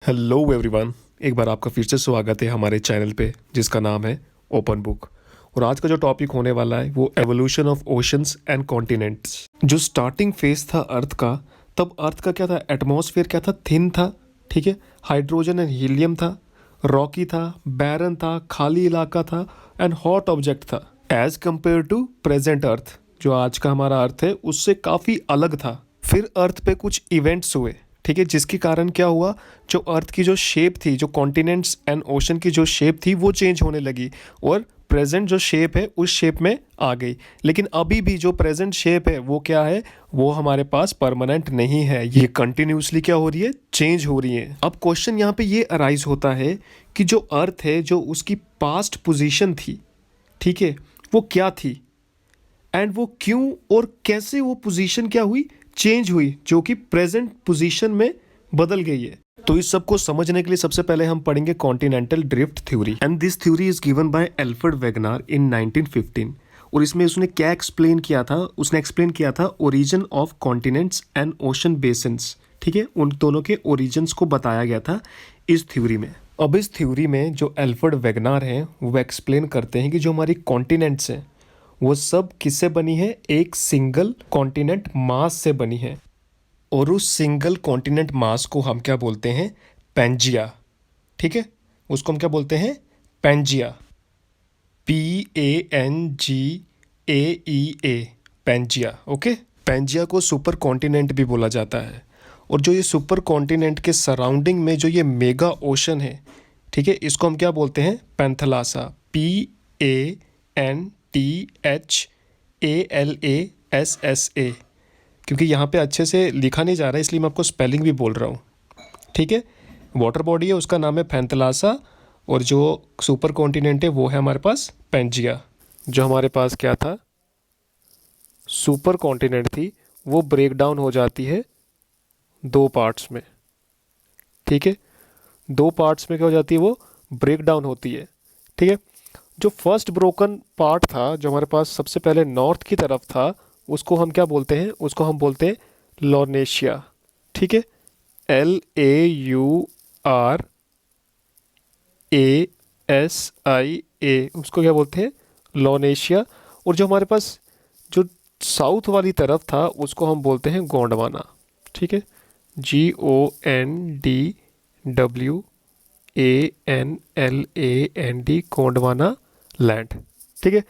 Hello everyone, एक बार आपका फिर से स्वागत है हमारे चैनल पे जिसका नाम है ओपन बुक। और आज का जो टॉपिक होने वाला है वो evolution of oceans and continents. जो स्टार्टिंग फेज था अर्थ का, तब अर्थ का क्या था, एटमॉस्फेयर क्या था, थिन था, ठीक है। हाइड्रोजन एंड हीलियम था, रॉकी था, बैरन था, खाली इलाका था एंड हॉट ऑब्जेक्ट था। एज कम्पेयर टू प्रेजेंट अर्थ, जो आज का हमारा अर्थ है उससे काफ़ी अलग था। फिर अर्थ पे कुछ इवेंट्स हुए, ठीक है, जिसके कारण क्या हुआ, जो अर्थ की जो शेप थी, जो कॉन्टिनेंट्स एंड ओशन की जो शेप थी वो चेंज होने लगी और प्रेजेंट जो शेप है उस शेप में आ गई। लेकिन अभी भी जो प्रेजेंट शेप है वो क्या है, वो हमारे पास परमानेंट नहीं है, ये कंटिन्यूसली क्या हो रही है, चेंज हो रही है। अब क्वेश्चन यहाँ पे ये अराइज होता है कि जो अर्थ है, जो उसकी पास्ट पोजीशन थी, ठीक है, वो क्या थी एंड वो क्यों और कैसे वो पोजीशन क्या हुई, चेंज हुई, जो कि प्रेजेंट पोजीशन में बदल गई है। तो इस सब को समझने के लिए सबसे पहले हम पढ़ेंगे continental drift theory. And this theory is given by Alfred Wegener in 1915। और इसमें उसने क्या एक्सप्लेन किया था, उसने एक्सप्लेन किया था origin of continents and ocean basins, ठीक है, उन दोनों के ओरिजिन्स को बताया गया था इस थ्योरी में। अब इस थ्योरी में जो एल्फ्रेड वेगनार हैं वो एक्सप्लेन करते हैं कि जो हमारी कॉन्टिनेंट्स हैं वो सब किससे बनी है, एक सिंगल कॉन्टिनेंट मास से बनी है। और उस सिंगल कॉन्टिनेंट मास को हम क्या बोलते हैं, पेंजिया, ठीक है, उसको हम क्या बोलते हैं, Pangaea, PANGAEA, Pangaea. Okay, Pangaea को सुपर कॉन्टिनेंट भी बोला जाता है। और जो ये सुपर कॉन्टिनेंट के सराउंडिंग में जो ये मेगा ओशन है, ठीक है, इसको हम क्या बोलते हैं, पैंथलासा, PANTHALASSA। क्योंकि यहाँ पे अच्छे से लिखा नहीं जा रहा है इसलिए मैं आपको स्पेलिंग भी बोल रहा हूँ, ठीक है। वाटर बॉडी है, उसका नाम है पैंथलासा, और जो सुपर कॉन्टिनेंट है वो है हमारे पास पेंजिया। जो हमारे पास क्या था, सुपर कॉन्टिनेंट थी, वो ब्रेक डाउन हो जाती है दो पार्ट्स में, ठीक है। दो पार्ट्स में क्या हो जाती है, वो ब्रेक डाउन होती है, ठीक है। जो फर्स्ट ब्रोकन पार्ट था, जो हमारे पास सबसे पहले नॉर्थ की तरफ था, उसको हम क्या बोलते हैं, उसको हम बोलते हैं लोनेशिया, ठीक है, LAURASIA, उसको क्या बोलते हैं, लोनेशिया। और जो हमारे पास जो साउथ वाली तरफ था उसको हम बोलते हैं गोंडवाना, ठीक है, GONDWANLAND, गोंडवाना लैंड, ठीक है।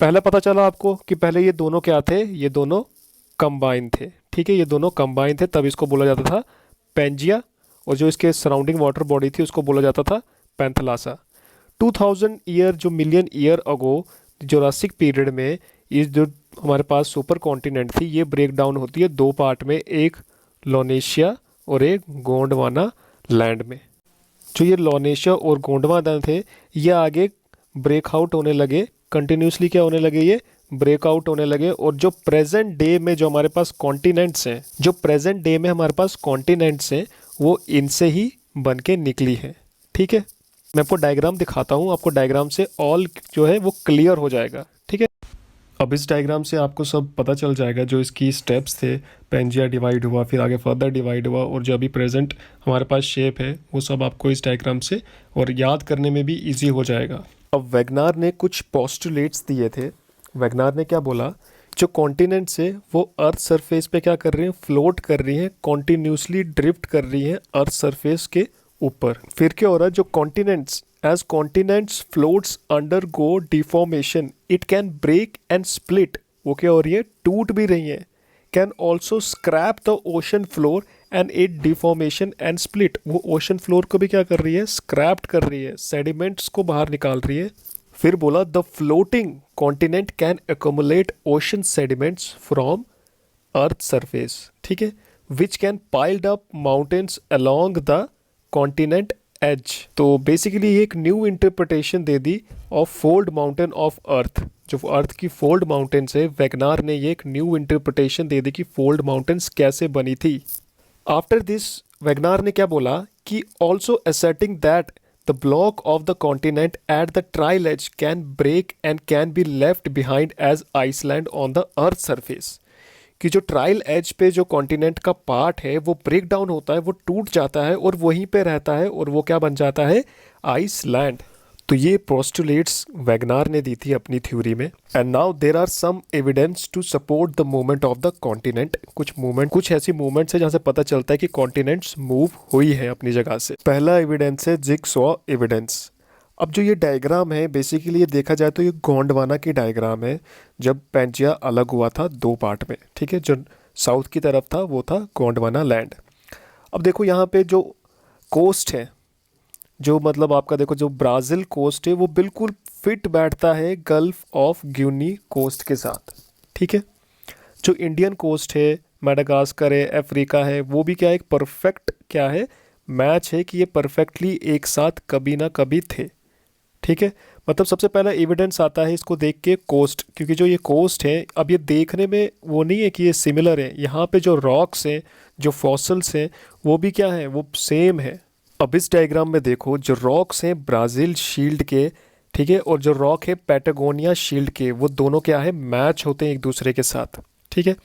पहले पता चला आपको कि पहले ये दोनों क्या थे, ये दोनों कंबाइन थे, ठीक है, ये दोनों कंबाइन थे, तब इसको बोला जाता था पेंजिया। और जो इसके सराउंडिंग वाटर बॉडी थी उसको बोला जाता था पैंथलासा। 2000 ईयर, जो million year ago, Jurassic period में, ये जो हमारे पास सुपर कॉन्टिनेंट थी ये ब्रेक डाउन होती है दो पार्ट में, एक लोनेशिया और एक गोंडवाना लैंड में। जो ये लोनेशिया और गोंडवाना थे ये आगे ब्रेकआउट होने लगे, कंटिन्यूसली क्या होने लगे, ये ब्रेकआउट होने लगे। और जो प्रेजेंट डे में जो हमारे पास कॉन्टिनेंट्स हैं, जो प्रेजेंट डे में हमारे पास कॉन्टिनेंट्स हैं, वो इनसे ही बन के निकली है, ठीक है। मैं आपको डायग्राम दिखाता हूँ, आपको डायग्राम से ऑल जो है वो क्लियर हो जाएगा, ठीक है। अब इस डायग्राम से आपको सब पता चल जाएगा, जो इसकी स्टेप्स थे, पेंजिया डिवाइड हुआ, फिर आगे फर्दर डिवाइड हुआ, और जो अभी प्रेजेंट हमारे पास शेप है वो सब आपको इस डायग्राम से और याद करने में भी इजी हो जाएगा। अब वेगनार ने कुछ पोस्टुलेट्स दिए थे। वेगनार ने क्या बोला, जो कॉन्टिनेंट्स है वो अर्थ सरफेस पे क्या कर रही हैं, फ्लोट कर रही हैं, कॉन्टिन्यूसली ड्रिफ्ट कर रही हैं अर्थ सरफेस के ऊपर। फिर क्या हो रहा है, जो continents, as continents floats undergo deformation it can break and split, वो क्या हो रही है, टूट भी रही है, can also scrap the ocean floor and it deformation and split, वो ocean floor को भी क्या कर रही है, scrapped कर रही है, sediments को बाहर निकाल रही है। फिर बोला the floating continent can accumulate ocean sediments from earth surface, ठीक है, which can piled up mountains along the continent edge. तो बेसिकली ये एक न्यू इंटरप्रिटेशन दे दी of fold mountain of earth. जो अर्थ की फोल्ड माउंटेन्स है, वेगनार ने ये एक न्यू इंटरप्रिटेशन दे दी कि फोल्ड माउंटेन्स कैसे बनी थी। आफ्टर दिस वेगनार ने क्या बोला कि also asserting that the block of the continent at the trail edge can break and can be left behind as island on the earth surface, कि जो ट्रायल एज पे जो कॉन्टिनेंट का part है वो ब्रेक डाउन होता है, वो टूट जाता है और वहीं पे रहता है और वो क्या बन जाता है, आइसलैंड। तो ये पोस्टुलेट्स वैगनार ने दी थी अपनी थ्योरी में। And now there are some evidence to support the movement of the continent. कुछ ऐसी मूवमेंट्स है जहाँ से पता चलता है कि कॉन्टिनेंट्स मूव हुई है अपनी जगह से। पहला एविडेंस है जिगसॉ एविडेंस। अब जो ये डायग्राम है बेसिकली ये देखा जाए तो ये गोंडवाना की डायग्राम है, जब पेंजिया अलग हुआ था दो पार्ट में, ठीक है। जो साउथ की तरफ था वो था गोंडवाना लैंड। अब देखो यहाँ पे जो कोस्ट है, जो मतलब आपका देखो जो ब्राज़ील कोस्ट है वो बिल्कुल फिट बैठता है गल्फ ऑफ ग्यूनी कोस्ट के साथ, ठीक है। जो इंडियन कोस्ट है, मेडागास्कर है, अफ्रीका है, वो भी क्या है, एक परफेक्ट क्या है, मैच है कि ये परफेक्टली एक साथ कभी ना कभी थे, ठीक है। मतलब सबसे पहला एविडेंस आता है इसको देख के कोस्ट, क्योंकि जो ये कोस्ट है अब ये देखने में वो नहीं है कि ये सिमिलर है, यहाँ पे जो रॉक्स हैं, जो फॉसल्स हैं, वो भी क्या है, वो सेम है। अब इस डायग्राम में देखो जो रॉक्स हैं ब्राज़ील शील्ड के, ठीक है, और जो रॉक है पैटागोनिया शील्ड के, वो दोनों क्या है, मैच होते हैं एक दूसरे के साथ, ठीक है।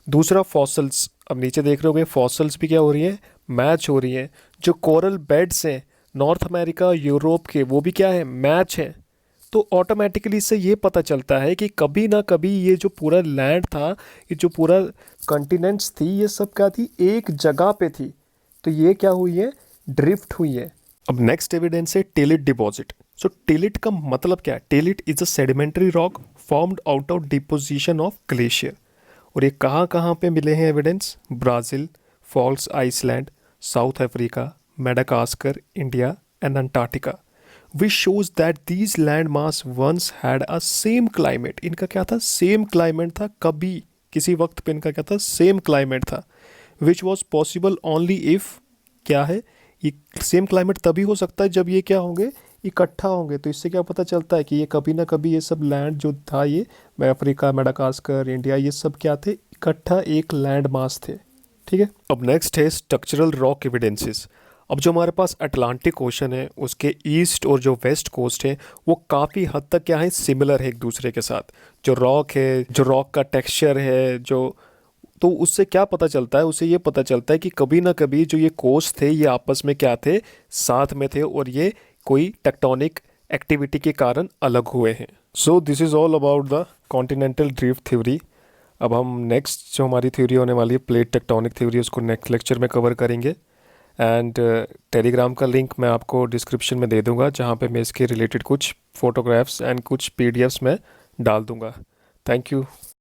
दूसरा फॉसल्स, अब नीचे देख रहे होगे फॉसल्स भी क्या हो रही है, मैच हो रही है। जो कोरल बेड्स हैं नॉर्थ अमेरिका यूरोप के, वो भी क्या है, मैच है। तो ऑटोमेटिकली इससे ये पता चलता है कि कभी ना कभी ये जो पूरा लैंड था, ये जो पूरा कॉन्टिनेंट्स थी, ये सब क्या थी, एक जगह पे थी। तो ये क्या हुई है, ड्रिफ्ट हुई है। अब नेक्स्ट एविडेंस है टेलिट डिपॉजिट। सो टेलिट का मतलब क्या है, tillite is a sedimentary rock formed out of deposition of glacier. और ये कहाँ कहाँ पे मिले हैं एविडेंस, ब्राज़ील, फॉल्स Islands, South Africa, Madagascar, India and Antarctica. Which shows that these land mass once had a same climate. इनका क्या था, सेम क्लाइमेट था, कभी किसी वक्त पे इनका क्या था, सेम क्लाइमेट था। Which was possible only if, क्या है, ये सेम क्लाइमेट तभी हो सकता है जब ये क्या होंगे, इकट्ठा होंगे। तो इससे क्या पता चलता है कि ये कभी ना कभी ये सब लैंड जो था, ये अफ्रीका, मेडागास्कर, इंडिया, ये सब क्या थे, इकट्ठा एक लैंड मास थे, ठीक है। अब नेक्स्ट है स्ट्रक्चरल रॉक एविडेंसेस। अब जो हमारे पास अटलांटिक ओशन है उसके ईस्ट और जो वेस्ट कोस्ट है वो काफ़ी हद तक क्या है, सिमिलर है एक दूसरे के साथ। जो रॉक है, जो रॉक का टेक्सचर है, जो, तो उससे क्या पता चलता है, उससे ये पता चलता है कि कभी ना कभी जो ये कोस्ट थे ये आपस में क्या थे, साथ में थे, और ये कोई टेक्टोनिक एक्टिविटी के कारण अलग हुए हैं। So this is all about the continental drift theory. अब हम नेक्स्ट जो हमारी थ्योरी होने वाली है प्लेट टेक्टोनिक थ्योरी, उसको नेक्स्ट लेक्चर में कवर करेंगे। एंड टेलीग्राम का लिंक मैं आपको डिस्क्रिप्शन में दे दूंगा, जहाँ पे मैं इसके रिलेटेड कुछ फोटोग्राफ्स एंड कुछ पीडीएफ्स में डाल दूंगा। Thank you.